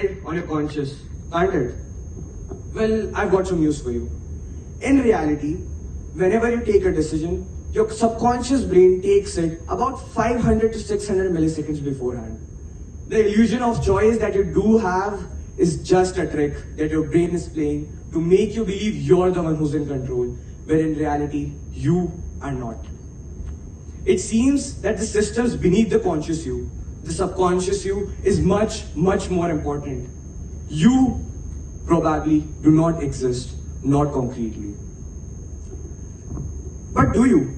depend on your conscious, can't it? Well, I've got some news for you. In reality, whenever you take a decision, your subconscious brain takes it about 500 to 600 milliseconds beforehand. The illusion of choice that you do have is just a trick that your brain is playing to make you believe you're the one who's in control, where in reality, you are not. It seems that the systems beneath the conscious you, the subconscious you, is much, much more important. You probably do not exist, not concretely. But do you?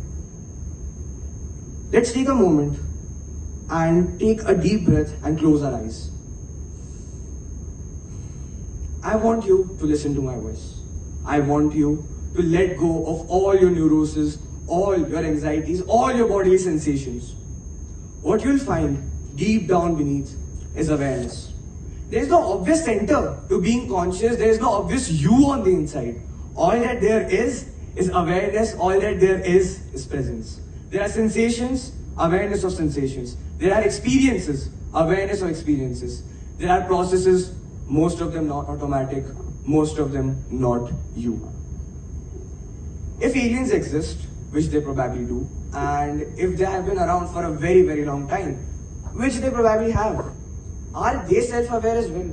Let's take a moment and take a deep breath and close our eyes. I want you to listen to my voice. I want you to let go of all your neuroses, all your anxieties, all your bodily sensations. What you'll find deep down beneath is awareness. There is no obvious center to being conscious. There is no obvious you on the inside. All that there is awareness. All that there is presence. There are sensations, awareness of sensations. There are experiences, awareness of experiences. There are processes, most of them not automatic, most of them not you. If aliens exist, which they probably do, and if they have been around for a very, very long time, which they probably have, are they self-aware as well?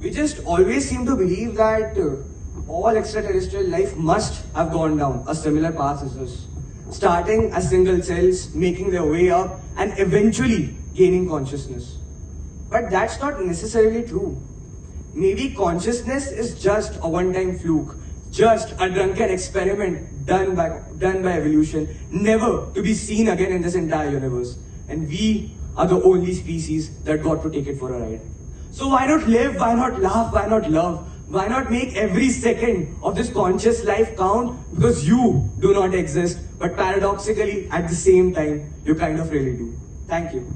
We just always seem to believe that all extraterrestrial life must have gone down a similar path as us, starting as single cells, making their way up, and eventually gaining consciousness. But that's not necessarily true. Maybe consciousness is just a one-time fluke, just a drunken experiment done by evolution, never to be seen again in this entire universe. And we are the only species that got to take it for a ride. So why not live, why not laugh, why not love? Why not make every second of this conscious life count? Because you do not exist, but paradoxically, at the same time, you kind of really do. Thank you.